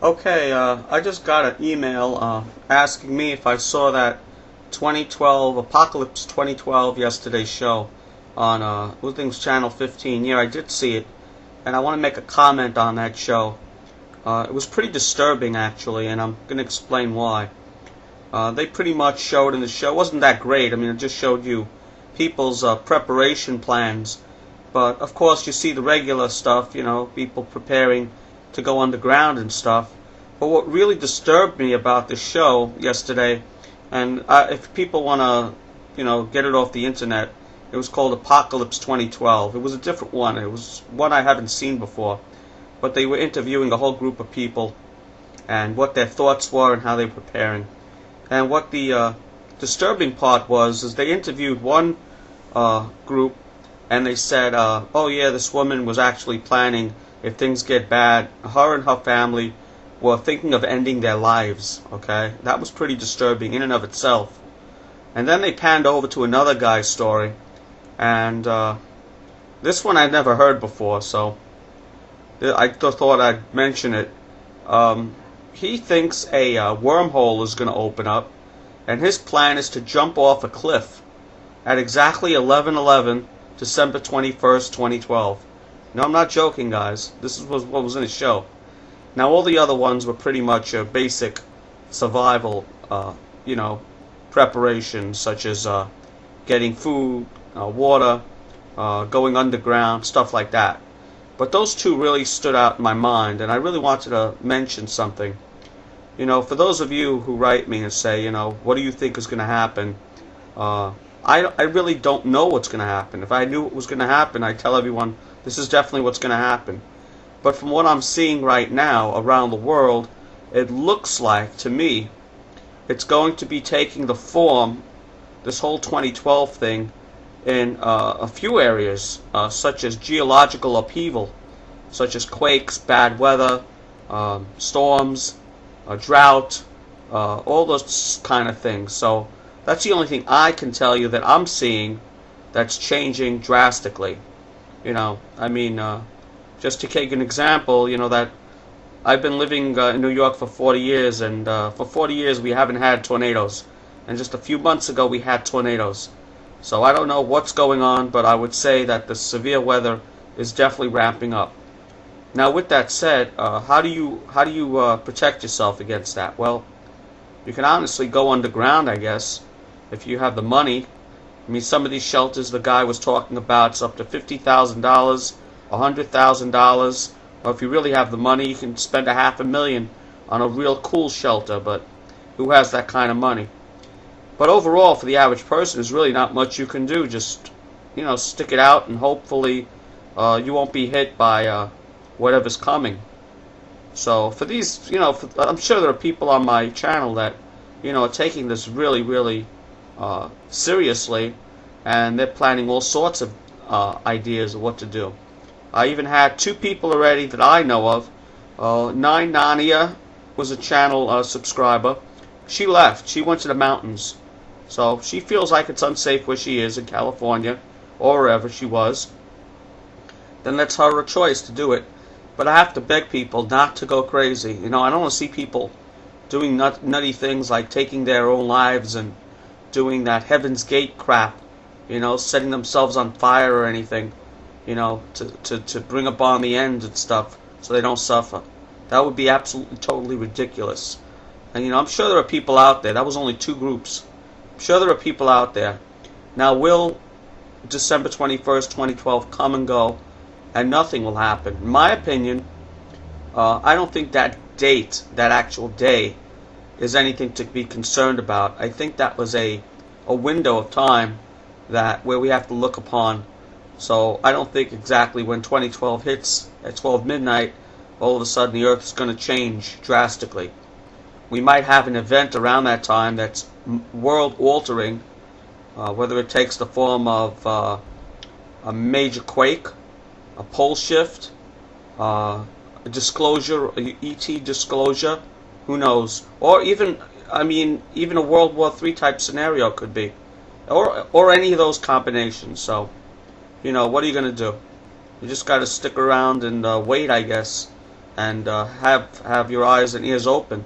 Okay, I just got an email asking me if I saw that 2012 Apocalypse 2012 Yesterday show on Things Channel 15. Yeah, I did see it, and I want to make a comment on that show. It was pretty disturbing, actually, and I'm going to explain why. They pretty much showed in the show, it wasn't that great. I mean, it just showed you people's preparation plans. But, of course, you see the regular stuff, people preparing to go underground and stuff. But what really disturbed me about the show yesterday, and if people want to, get it off the internet, it was called Apocalypse 2012. It was a different one. It was one I haven't seen before. But they were interviewing a whole group of people and what their thoughts were and how they were preparing. And what the disturbing part was is they interviewed one group, and they said, oh yeah, this woman was actually planning, if things get bad, her and her family were thinking of ending their lives. Okay, that was pretty disturbing in and of itself. And then they panned over to another guy's story, and this one I'd never heard before, so I thought I'd mention it. He thinks a wormhole is going to open up, and his plan is to jump off a cliff at exactly 11/11, December 21st, 2012. No, I'm not joking, guys. This was what was in his show. Now, all the other ones were pretty much basic survival, preparations, such as getting food, water, going underground, stuff like that. But those two really stood out in my mind, and I really wanted to mention something. For those of you who write me and say, what do you think is going to happen? I really don't know what's going to happen. If I knew what was going to happen, I'd tell everyone, this is definitely what's going to happen. But from what I'm seeing right now around the world, it looks like, to me, it's going to be taking the form, this whole 2012 thing, in a few areas, such as geological upheaval, such as quakes, bad weather, storms, drought, all those kind of things. So that's the only thing I can tell you that I'm seeing that's changing drastically. Just to take an example, that I've been living in New York for 40 years, and for 40 years we haven't had tornadoes. And just a few months ago we had tornadoes. So I don't know what's going on, but I would say that the severe weather is definitely ramping up. Now, with that said, how do you protect yourself against that? Well, you can honestly go underground, I guess, if you have the money. I mean, some of these shelters the guy was talking about, it's up to $50,000, $100,000, or if you really have the money, you can spend $500,000 on a real cool shelter. But who has that kind of money? But overall, for the average person, there's really not much you can do. Just, stick it out, and hopefully you won't be hit by whatever's coming. So for these, I'm sure there are people on my channel that, are taking this really, really seriously, and they're planning all sorts of ideas of what to do. I even had two people already that I know of. 919 was a channel subscriber. She left. She went to the mountains. So she feels like it's unsafe where she is in California or wherever she was. Then that's her choice to do it. But I have to beg people not to go crazy. I don't want to see people doing nutty things like taking their own lives and doing that Heaven's Gate crap, setting themselves on fire or anything, to bring upon the end and stuff so they don't suffer. That would be absolutely, totally ridiculous. And, I'm sure there are people out there. That was only two groups. I'm sure there are people out there. Now, will December 21st, 2012 come and go, and nothing will happen? In my opinion, I don't think that date, that actual day, is anything to be concerned about. I think that was a window of time where we have to look upon. So I don't think exactly when 2012 hits at 12 midnight, all of a sudden the Earth is going to change drastically. We might have an event around that time that's world-altering, whether it takes the form of a major quake, a pole shift, a disclosure, ET disclosure, who knows? Or even a World War III type scenario could be, or any of those combinations. So, what are you going to do? You just got to stick around and wait, I guess. and have your eyes and ears open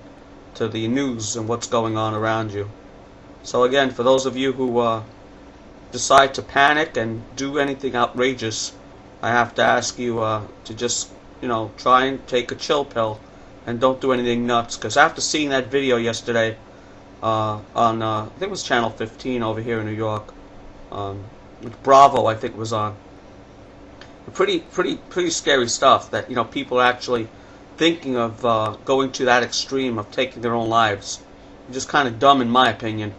to the news and what's going on around you. So again, for those of you who decide to panic and do anything outrageous, I have to ask you to just, try and take a chill pill and don't do anything nuts. Because after seeing that video yesterday on, I think it was Channel 15 over here in New York, with Bravo, I think it was on. Pretty scary stuff that, people are actually thinking of going to that extreme of taking their own lives. Just kind of dumb in my opinion.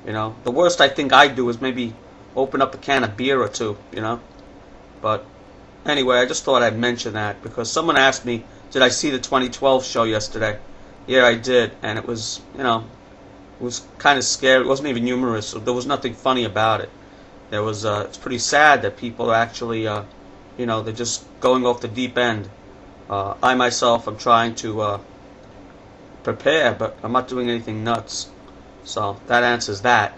The worst I think I'd do is maybe open up a can of beer or two, But anyway, I just thought I'd mention that because someone asked me, did I see the 2012 show yesterday? Yeah, I did, and it was, it was kind of scary. It wasn't even humorous. There was nothing funny about it. It's pretty sad that people are actually, they're just going off the deep end. I myself am trying to prepare, but I'm not doing anything nuts. So that answers that.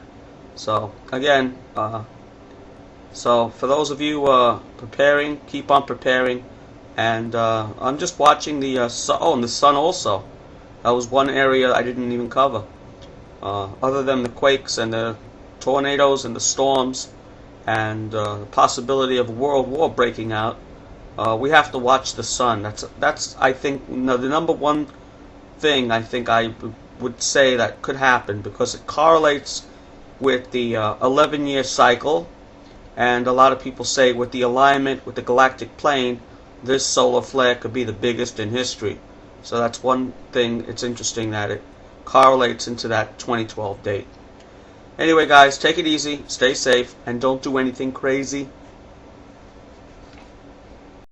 So again, so for those of you preparing, keep on preparing. And I'm just watching the sun. Oh, and the sun also. That was one area I didn't even cover. Other than the quakes and the tornadoes and the storms and the possibility of a world war breaking out, we have to watch the sun. That's I think the number one thing I think I would say that could happen, because it correlates with the 11-year cycle, and a lot of people say with the alignment with the galactic plane, this solar flare could be the biggest in history. So that's one thing. It's interesting that it correlates into that 2012 date. Anyway, guys, take it easy, stay safe, and don't do anything crazy.